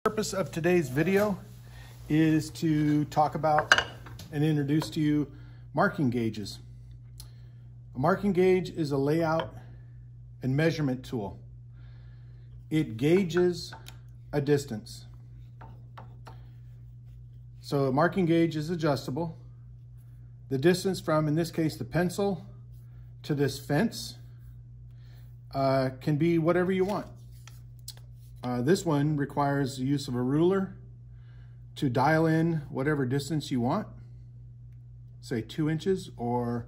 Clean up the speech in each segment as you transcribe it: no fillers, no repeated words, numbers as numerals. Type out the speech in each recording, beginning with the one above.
Purpose of today's video is to talk about and introduce to you marking gauges. A marking gauge is a layout and measurement tool. It gauges a distance. So a marking gauge is adjustable. The distance from, in this case, the pencil to this fence can be whatever you want. This one requires the use of a ruler to dial in whatever distance you want, say 2 inches or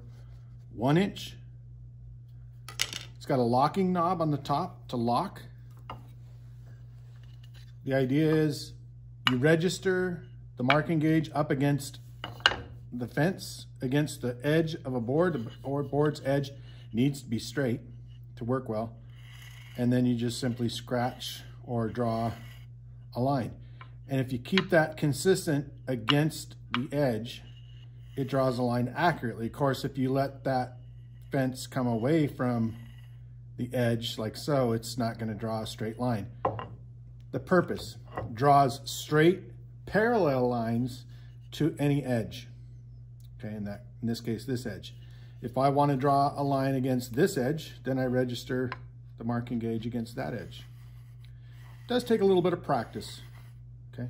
1 inch. It's got a locking knob on the top to lock. The idea is you register the marking gauge up against the fence, against the edge of a board. The board's edge needs to be straight to work well. And then you just simply scratch or draw a line. And if you keep that consistent against the edge, it draws a line accurately. Of course, if you let that fence come away from the edge like so, it's not going to draw a straight line. The purpose draws straight parallel lines to any edge. Okay, in this case, this edge. If I want to draw a line against this edge, then I register the marking gauge against that edge. It does take a little bit of practice, okay?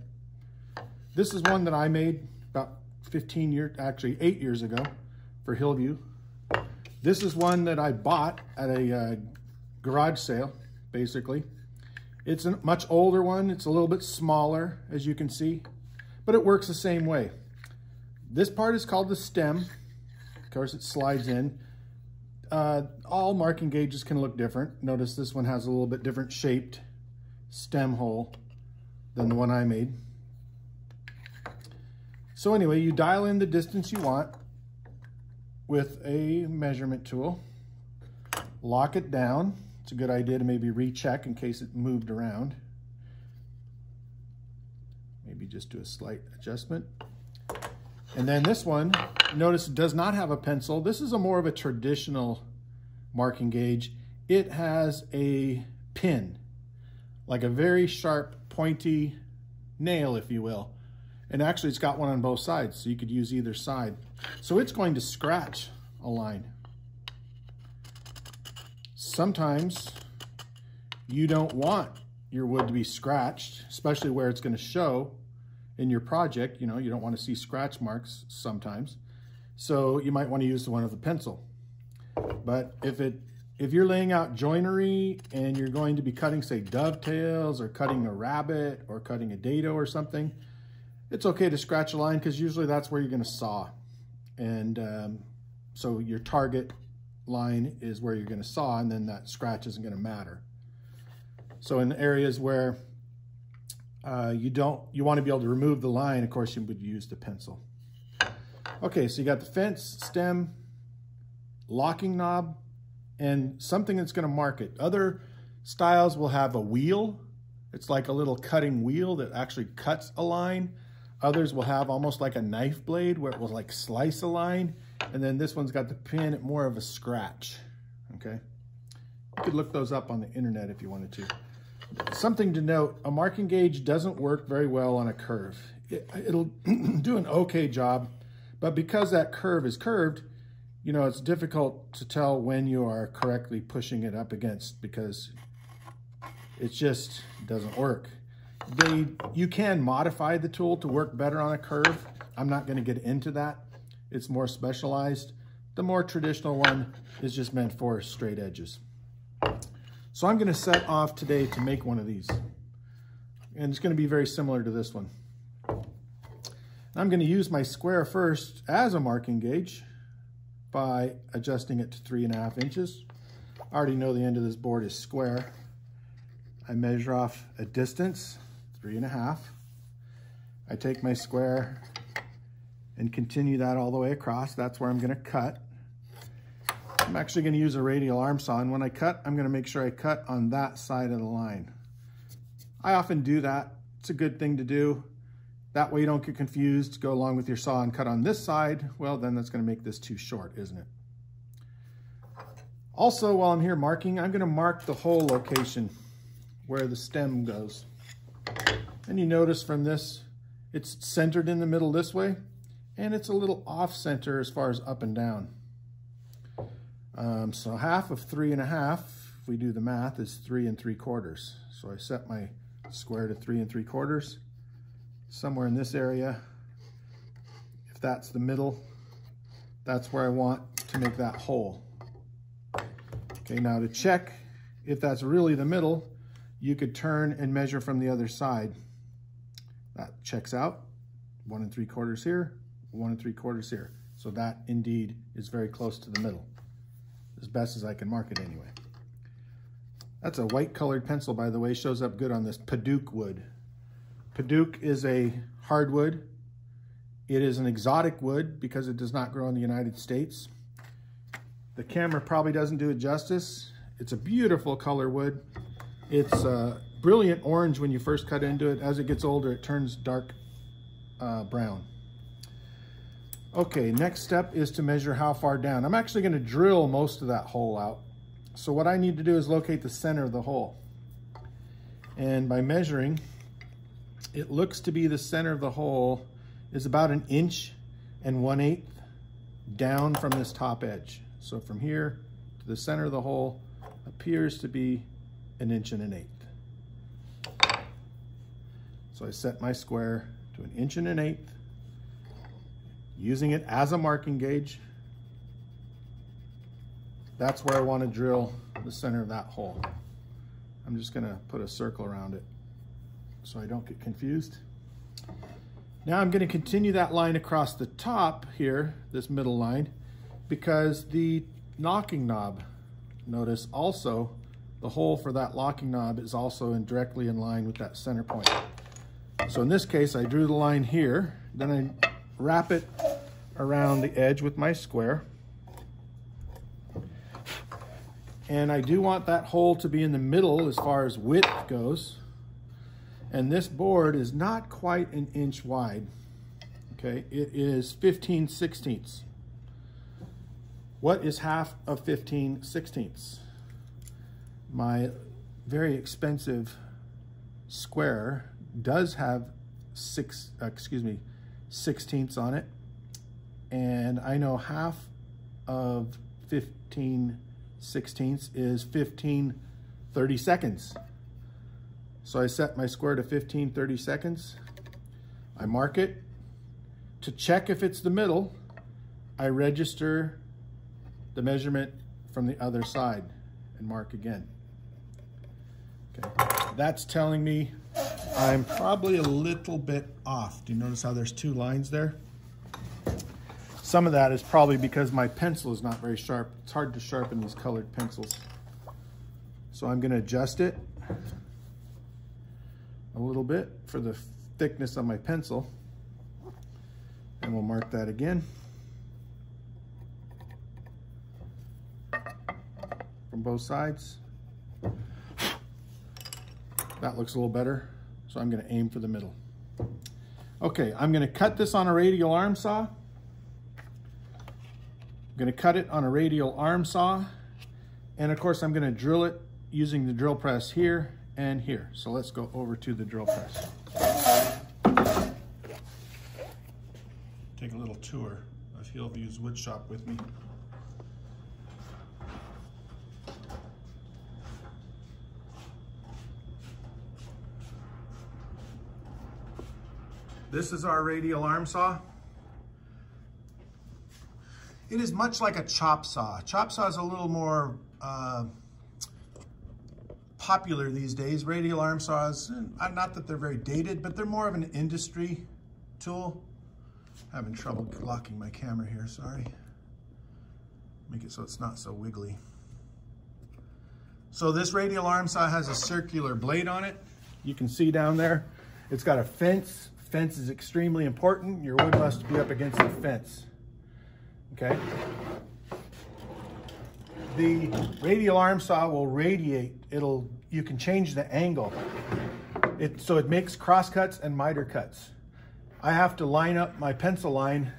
This is one that I made about 15 years, actually 8 years ago for Hillview. This is one that I bought at a garage sale, basically. It's a much older one. It's a little bit smaller, as you can see, but it works the same way. This part is called the stem. Of course, it slides in. All marking gauges can look different. Notice this one has a little bit different shaped stem hole than the one I made. So anyway, you dial in the distance you want with a measurement tool, lock it down. It's a good idea to maybe recheck in case it moved around. Maybe just do a slight adjustment. And then this one, notice it does not have a pencil. This is more of a traditional marking gauge. It has a pin, like a very sharp, pointy nail, if you will. And actually it's got one on both sides, so you could use either side. So it's going to scratch a line. Sometimes you don't want your wood to be scratched, especially where it's going to show in your project. You know, you don't want to see scratch marks sometimes. So you might want to use the one with a pencil. But if you're laying out joinery and you're going to be cutting, say, dovetails or cutting a rabbet or cutting a dado or something, it's okay to scratch a line because usually that's where you're going to saw. And so your target line is where you're going to saw, and then that scratch isn't going to matter. So in areas where you want to be able to remove the line, of course, you would use the pencil. Okay, so you got the fence, stem, locking knob, and something that's going to mark it. Other styles will have a wheel. It's like a little cutting wheel that actually cuts a line. Others will have almost like a knife blade where it will like slice a line. And then this one's got the pin, more of a scratch, okay? You could look those up on the internet if you wanted to. Something to note, a marking gauge doesn't work very well on a curve. It'll do an okay job, but because that curve is curved, you know, it's difficult to tell when you are correctly pushing it up against because it just doesn't work. You can modify the tool to work better on a curve. I'm not going to get into that. It's more specialized. The more traditional one is just meant for straight edges. So I'm going to set off today to make one of these. And it's going to be very similar to this one. I'm going to use my square first as a marking gauge by adjusting it to 3.5 inches. I already know the end of this board is square. I measure off a distance, 3.5. I take my square and continue that all the way across. That's where I'm going to cut. I'm actually going to use a radial arm saw, and when I cut, I'm going to make sure I cut on that side of the line. I often do that. It's a good thing to do. That way you don't get confused, go along with your saw and cut on this side. Well, then that's going to make this too short, isn't it? Also, while I'm here marking, I'm going to mark the hole location where the stem goes. And you notice from this, it's centered in the middle this way, and it's a little off center as far as up and down. So half of 3 1/2, if we do the math, is 3 3/4. So I set my square to 3 3/4, somewhere in this area. If that's the middle, that's where I want to make that hole. Okay, now to check if that's really the middle, you could turn and measure from the other side. That checks out. 1 3/4 here, 1 3/4 here. So that indeed is very close to the middle, as best as I can mark it anyway. That's a white colored pencil, by the way, shows up good on this Padauk wood. Padauk is a hardwood. It is an exotic wood because it does not grow in the United States. The camera probably doesn't do it justice. It's a beautiful color wood. It's brilliant orange when you first cut into it. As it gets older, it turns dark brown. Okay, next step is to measure how far down. I'm actually going to drill most of that hole out. So what I need to do is locate the center of the hole. And by measuring, it looks to be the center of the hole is about 1 1/8 down from this top edge. So from here to the center of the hole appears to be 1 1/8. So I set my square to 1 1/8, using it as a marking gauge. That's where I want to drill the center of that hole. I'm just going to put a circle around it so I don't get confused. Now I'm going to continue that line across the top here, this middle line, because the locking knob, notice also the hole for that locking knob is also directly in line with that center point. So in this case, I drew the line here, then I wrap it around the edge with my square. And I do want that hole to be in the middle as far as width goes. And this board is not quite 1 inch wide. Okay, it is 15/16. What is half of 15/16? My very expensive square does have 16ths on it. And I know half of 15/16 is 15/32. So I set my square to 15/32. I mark it. To check if it's the middle, I register the measurement from the other side and mark again. Okay, that's telling me I'm probably a little bit off. Do you notice how there's 2 lines there? Some of that is probably because my pencil is not very sharp. It's hard to sharpen these colored pencils. So I'm going to adjust it a little bit for the thickness of my pencil. And we'll mark that again. From both sides. That looks a little better. So I'm going to aim for the middle. Okay, I'm going to cut this on a radial arm saw. I'm going to cut it on a radial arm saw. And of course, I'm going to drill it using the drill press here and here. So let's go over to the drill press. Take a little tour of Hillview's Woodshop with me. This is our radial arm saw. It is much like a chop saw. Chop saw is a little more popular these days. Radial arm saws, not that they're very dated, but they're more of an industry tool. Having trouble locking my camera here, sorry. Make it so it's not so wiggly. So this radial arm saw has a circular blade on it. You can see down there, it's got a fence. Fence is extremely important. Your wood must be up against the fence. Okay. The radial arm saw will radiate. You can change the angle. So it makes cross cuts and miter cuts. I have to line up my pencil line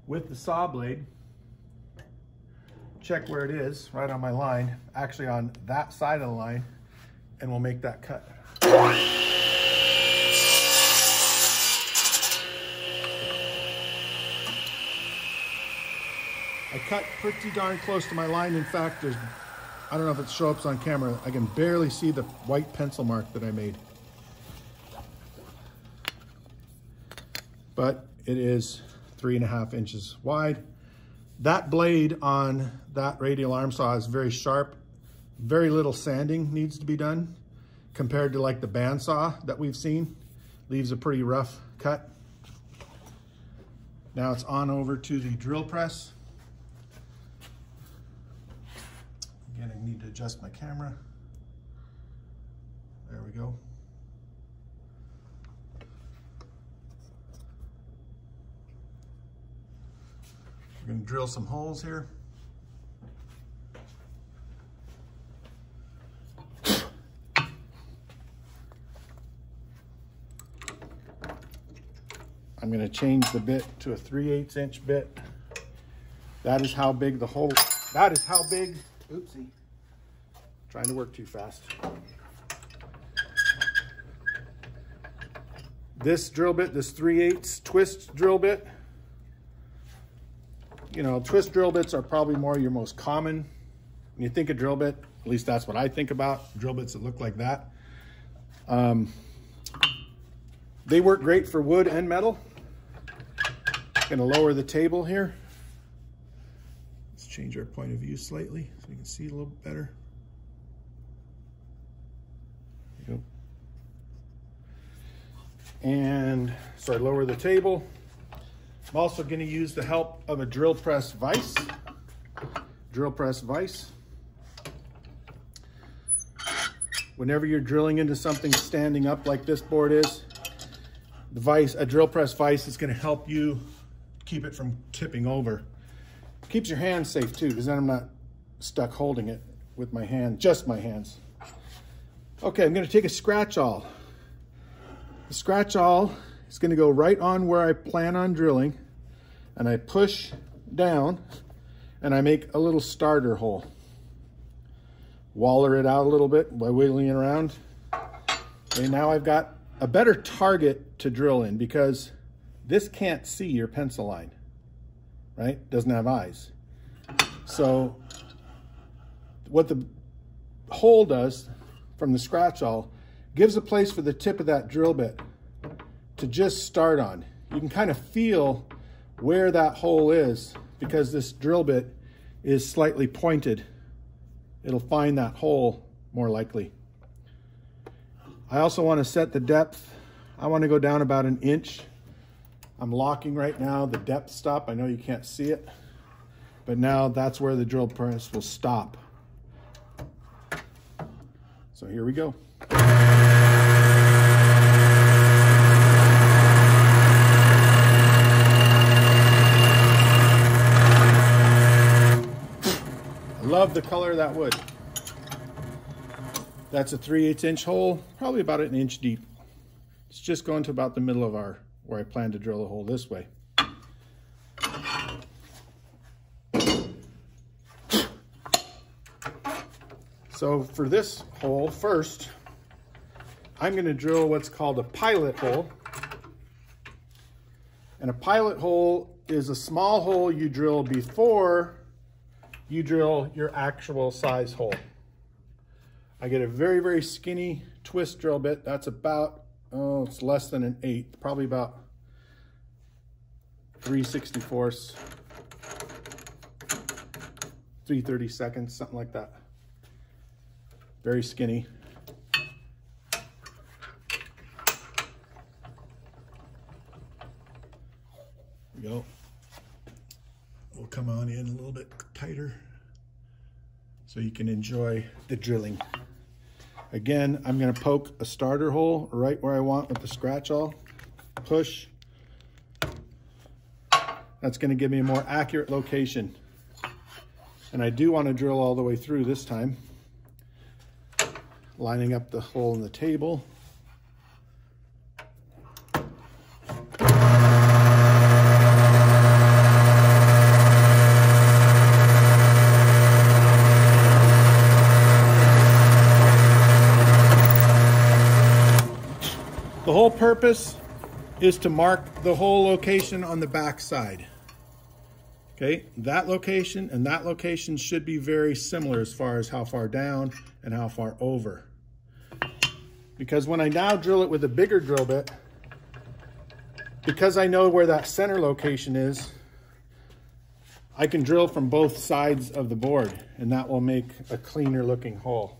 with the saw blade. Check where it is, right on my line, actually on that side of the line, and we'll make that cut. I cut pretty darn close to my line. In fact, there's, I don't know if it shows up on camera, I can barely see the white pencil mark that I made. But it is 3.5 inches wide. That blade on that radial arm saw is very sharp. Very little sanding needs to be done compared to like the bandsaw that we've seen. Leaves a pretty rough cut. Now it's on over to the drill press. Again, I need to adjust my camera. There we go. We're going to drill some holes here. I'm going to change the bit to a 3/8 inch bit. That is how big the hole, that is how big, oopsie, trying to work too fast. This drill bit, this 3/8 twist drill bit, you know, twist drill bits are probably more your most common. When you think of drill bit, at least that's what I think about, drill bits that look like that. They work great for wood and metal. Going to lower the table here. Let's change our point of view slightly so we can see a little bit better. There you go. And so I lower the table. I'm also going to use the help of a drill press vise. Drill press vise. Whenever you're drilling into something standing up like this board is, the vise, a drill press vise is going to help you keep it from tipping over. Keeps your hands safe too, because then I'm not stuck holding it with my hand, just my hands. Okay, I'm going to take a scratch awl. The scratch awl is going to go right on where I plan on drilling, and I push down and I make a little starter hole. Waller it out a little bit by wiggling it around. Okay, now I've got a better target to drill in because this can't see your pencil line, right? Doesn't have eyes. So what the hole does from the scratch awl gives a place for the tip of that drill bit to just start on. You can kind of feel where that hole is because this drill bit is slightly pointed. It'll find that hole more likely. I also want to set the depth. I want to go down about 1 inch. I'm locking right now the depth stop. I know you can't see it, but now that's where the drill press will stop. So here we go. I love the color of that wood. That's a 3/8 inch hole, probably about 1 inch deep. It's just going to about the middle of where I plan to drill a hole this way. So for this hole, first, I'm going to drill what's called a pilot hole. And a pilot hole is a small hole you drill before you drill your actual size hole. I get a very, very skinny twist drill bit. That's about, oh, it's less than 1/8, probably about 3/64, 3/32, something like that. Very skinny. There we go. We'll come on in a little bit tighter so you can enjoy the drilling. Again, I'm going to poke a starter hole right where I want with the scratch awl. Push. That's going to give me a more accurate location. And I do want to drill all the way through this time. Lining up the hole in the table. The whole purpose is to mark the hole location on the back side. Okay, that location and that location should be very similar as far as how far down and how far over. Because when I now drill it with a bigger drill bit, because I know where that center location is, I can drill from both sides of the board, and that will make a cleaner looking hole.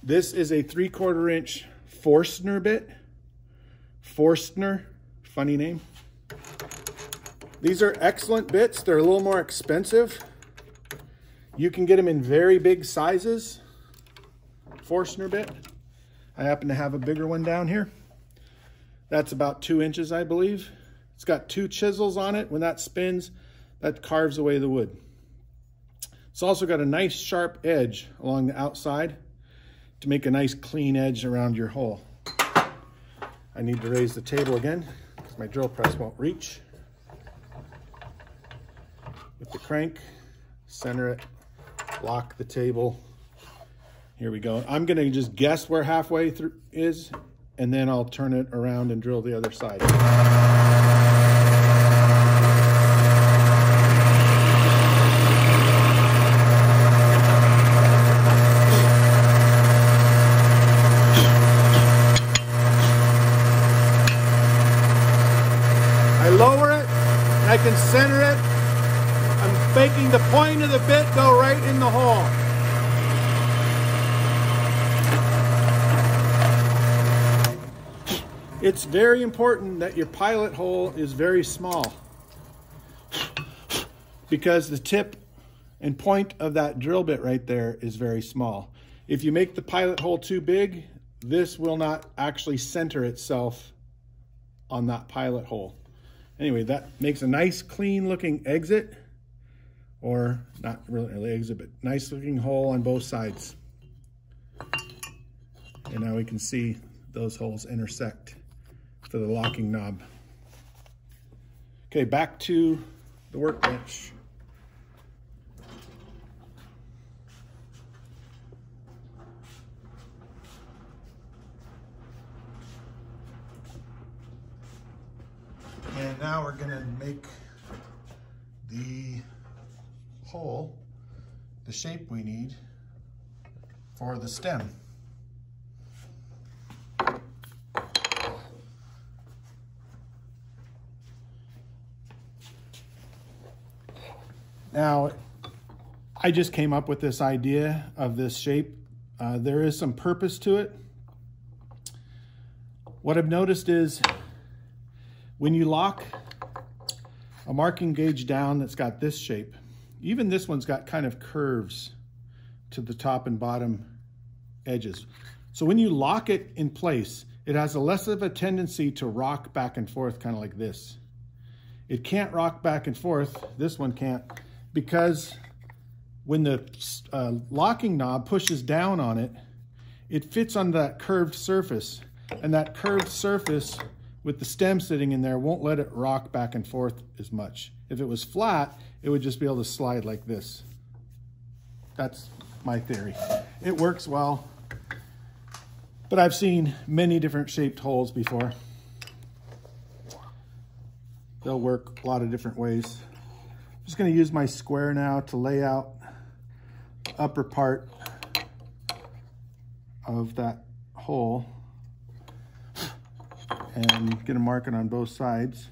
This is a 3/4 inch Forstner bit. Forstner, funny name. These are excellent bits. They're a little more expensive. You can get them in very big sizes. Forstner bit. I happen to have a bigger one down here. That's about 2 inches, I believe. It's got 2 chisels on it. When that spins, that carves away the wood. It's also got a nice sharp edge along the outside to make a nice clean edge around your hole. I need to raise the table again because my drill press won't reach. With the crank, center it, lock the table. Here we go. I'm gonna just guess where halfway through is, and then I'll turn it around and drill the other side. I lower it, and I can center it. I'm making the point of the bit go right in the hole. It's very important that your pilot hole is very small, because the tip and point of that drill bit right there is very small. If you make the pilot hole too big, this will not actually center itself on that pilot hole. Anyway, that makes a nice clean looking exit, or not really exit, but nice looking hole on both sides. And now we can see those holes intersect for the locking knob. Okay, back to the workbench. And now we're gonna make the hole the shape we need for the stem. Now, I just came up with this idea of this shape. There is some purpose to it. What I've noticed is when you lock a marking gauge down that's got this shape, even this one's got kind of curves to the top and bottom edges. So when you lock it in place, it has a less of a tendency to rock back and forth, kind of like this. It can't rock back and forth, this one can't, because when the locking knob pushes down on it, it fits on that curved surface, and that curved surface with the stem sitting in there won't let it rock back and forth as much. If it was flat, it would just be able to slide like this. That's my theory. It works well, but I've seen many different shaped holes before. They'll work a lot of different ways. I'm just going to use my square now to lay out the upper part of that hole and get a marking on both sides.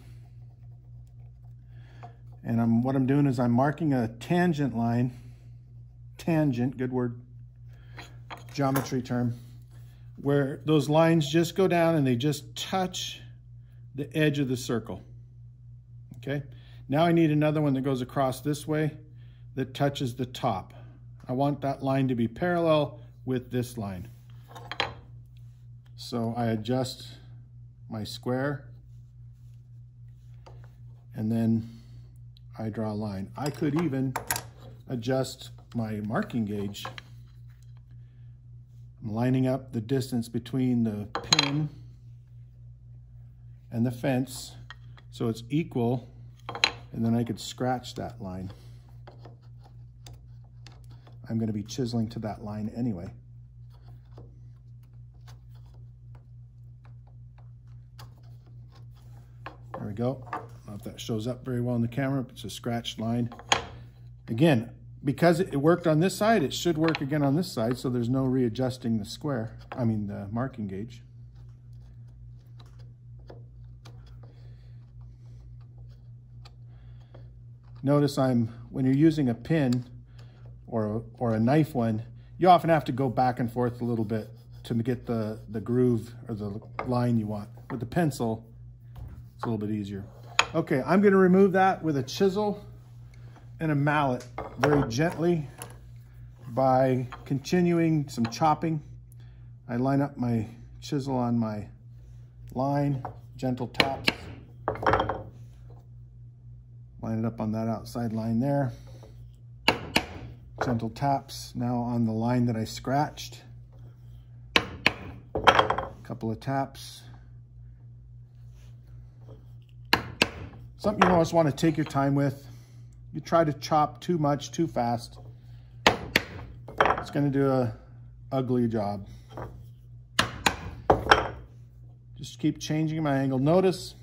And what I'm doing is I'm marking a tangent line. Tangent, good word, geometry term, where those lines just go down and they just touch the edge of the circle. Okay, now I need another one that goes across this way that touches the top. I want that line to be parallel with this line. So I adjust my square and then I draw a line. I could even adjust my marking gauge. I'm lining up the distance between the pin and the fence so it's equal, and then I could scratch that line. I'm going to be chiseling to that line anyway. All There we go. I don't know if that shows up very well in the camera, but it's a scratched line. Again, because it worked on this side, it should work again on this side, so there's no readjusting the square, the marking gauge. Notice when you're using a pin or a knife one, you often have to go back and forth a little bit to get the groove or the line you want. With the pencil, it's a little bit easier. Okay, I'm gonna remove that with a chisel and a mallet very gently by continuing some chopping. I line up my chisel on my line, gentle taps. Line it up on that outside line there. Gentle taps now on the line that I scratched. Couple of taps. Something you always want to take your time with. You try to chop too much, too fast, it's going to do an ugly job. Just keep changing my angle. Notice,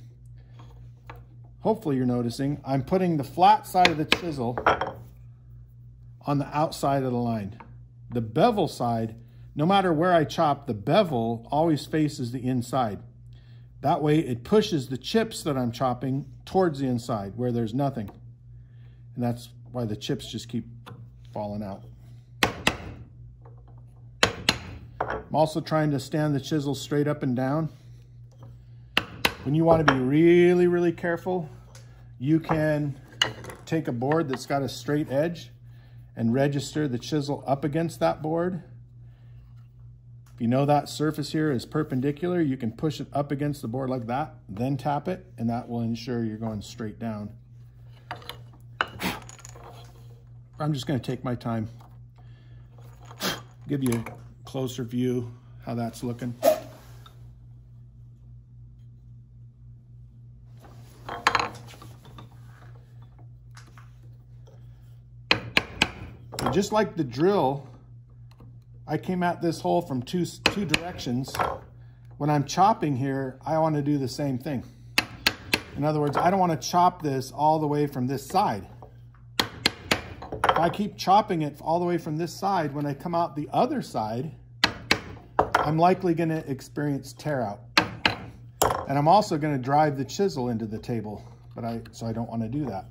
hopefully you're noticing, I'm putting the flat side of the chisel on the outside of the line. The bevel side, no matter where I chop, the bevel always faces the inside. That way it pushes the chips that I'm chopping towards the inside where there's nothing. And that's why the chips just keep falling out. I'm also trying to stand the chisel straight up and down. When you want to be really, really careful, you can take a board that's got a straight edge and register the chisel up against that board. If you know that surface here is perpendicular, you can push it up against the board like that, then tap it, and that will ensure you're going straight down. I'm just going to take my time, give you a closer view how that's looking. And just like the drill, I came at this hole from two directions. When I'm chopping here, I want to do the same thing. In other words, I don't want to chop this all the way from this side. If I keep chopping it all the way from this side, when I come out the other side, I'm likely going to experience tear out. And I'm also going to drive the chisel into the table, so I don't want to do that.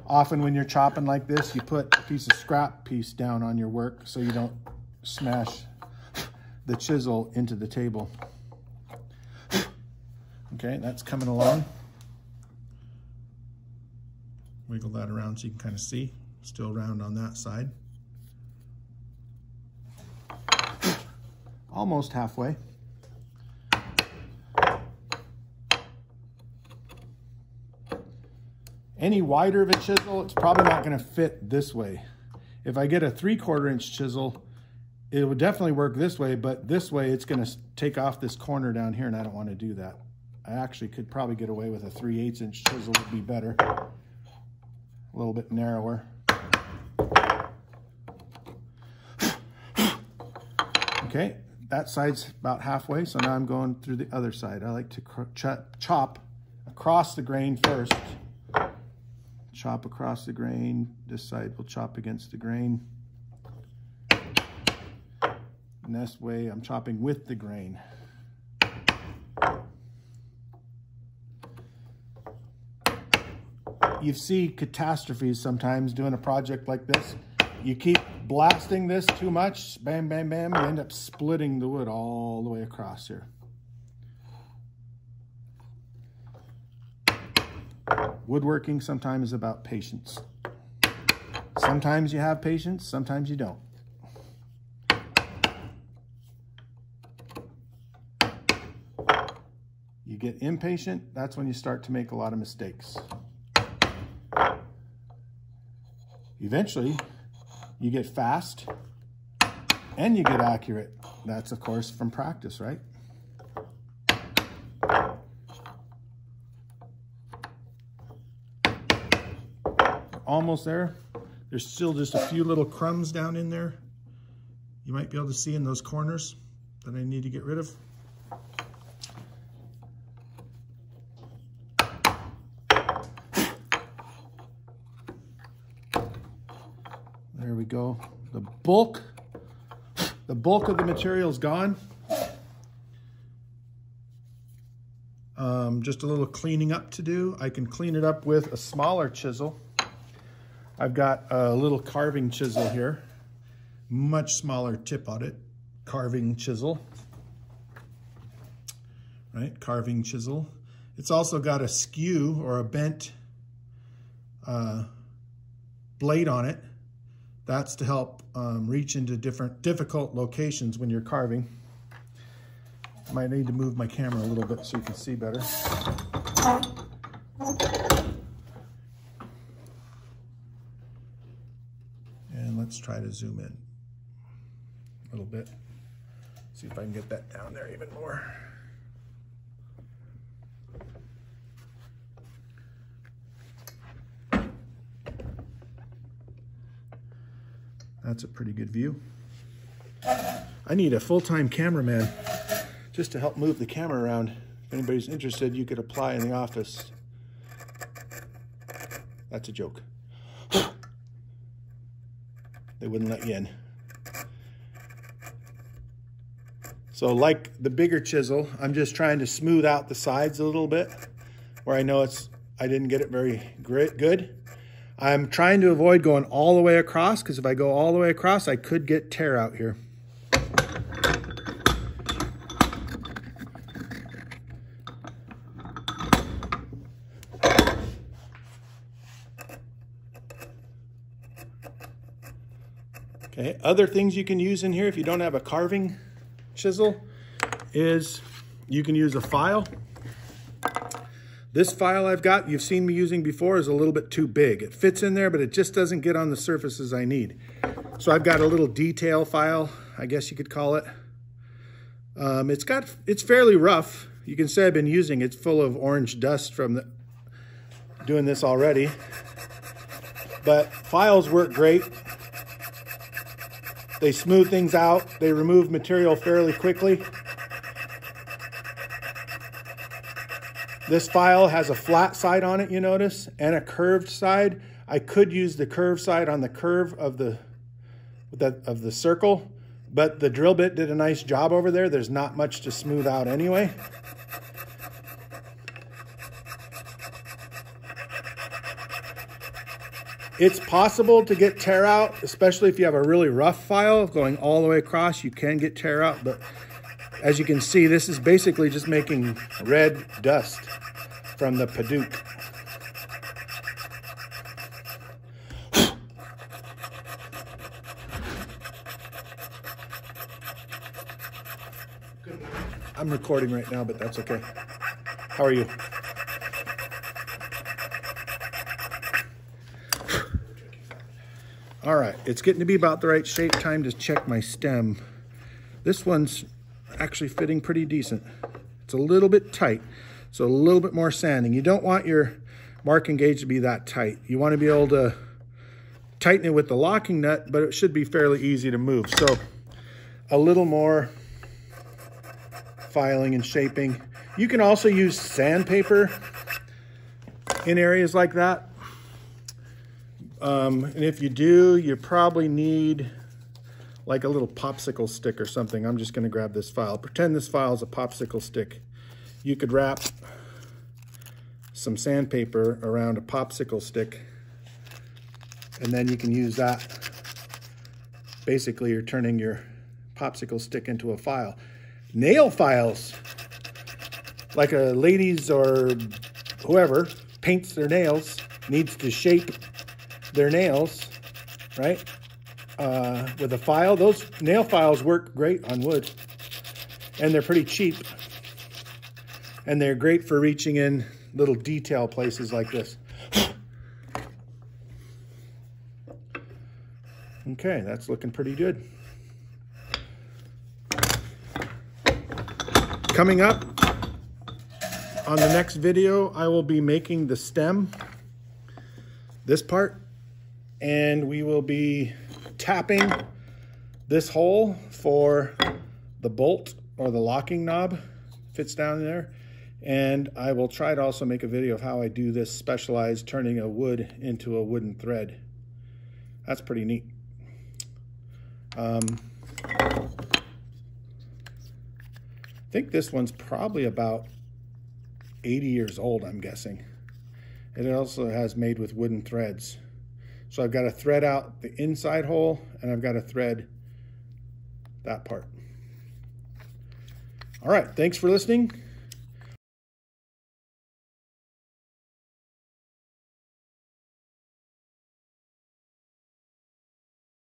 Often when you're chopping like this, you put a piece of scrap piece down on your work so you don't smash the chisel into the table. Okay, that's coming along. Wiggle that around so you can kind of see. Still round on that side. Almost halfway. Any wider of a chisel, it's probably not going to fit this way. If I get a 3/4 inch chisel, it would definitely work this way, but this way it's going to take off this corner down here, and I don't want to do that. I actually could probably get away with a 3/8 inch chisel, would be better. A little bit narrower. Okay, that side's about halfway, so now I'm going through the other side. I like to chop across the grain first. Chop across the grain. This side will chop against the grain. And this way I'm chopping with the grain. You see catastrophes sometimes doing a project like this. You keep blasting this too much, bam, bam, bam, you end up splitting the wood all the way across here. Woodworking sometimes is about patience. Sometimes you have patience, sometimes you don't. You get impatient, that's when you start to make a lot of mistakes. Eventually, you get fast and you get accurate. That's, of course, from practice, right? Almost there. There's still just a few little crumbs down in there. You might be able to see in those corners that I need to get rid of. There we go. The bulk of the material is gone. Just a little cleaning up to do. I can clean it up with a smaller chisel. I've got a little carving chisel here. Much smaller tip on it. Carving chisel. Right, carving chisel. It's also got a skew or a bent blade on it. That's to help reach into different difficult locations when you're carving. I might need to move my camera a little bit so you can see better. And let's try to zoom in a little bit. See if I can get that down there even more. That's a pretty good view. I need a full-time cameraman just to help move the camera around. If anybody's interested, you could apply in the office. That's a joke. They wouldn't let you in. So like the bigger chisel, I'm just trying to smooth out the sides a little bit where I know I didn't get it very good. I'm trying to avoid going all the way across, because if I go all the way across, I could get tear out here. Okay, other things you can use in here if you don't have a carving chisel is you can use a file. This file I've got, you've seen me using before, is a little bit too big. It fits in there, but it just doesn't get on the surfaces I need. So I've got a little detail file, I guess you could call it. It's fairly rough. You can say I've been using it. It's full of orange dust from doing this already. But files work great. They smooth things out. They remove material fairly quickly. This file has a flat side on it, you notice, and a curved side. I could use the curved side on the curve of the circle, but the drill bit did a nice job over there. There's not much to smooth out anyway. It's possible to get tear out, especially if you have a really rough file going all the way across. You can get tear out, but as you can see, this is basically just making red dust from the Padauk. I'm recording right now, but that's okay. How are you? All right, it's getting to be about the right shape. Time to check my stem. This one's actually fitting pretty decent. It's a little bit tight, so a little bit more sanding. You don't want your marking gauge to be that tight. You want to be able to tighten it with the locking nut, but it should be fairly easy to move. So a little more filing and shaping. You can also use sandpaper in areas like that. And if you do, you probably need like a little popsicle stick or something. I'm just going to grab this file. Pretend this file is a popsicle stick. You could wrap some sandpaper around a popsicle stick, and then you can use that. Basically, you're turning your popsicle stick into a file. Nail files, like a lady's or whoever paints their nails, needs to shape their nails, right? With a file, those nail files work great on wood, and they're pretty cheap, and they're great for reaching in little detail places like this. Okay, that's looking pretty good. Coming up on the next video, I will be making the stem, this part, and we will be tapping this hole for the bolt or the locking knob. Fits down there. And I will try to also make a video of how I do this specialized turning a wood into a wooden thread. That's pretty neat. I think this one's probably about 80 years old, I'm guessing. It also has made with wooden threads. So I've got to thread out the inside hole, and I've got to thread that part. All right, thanks for listening.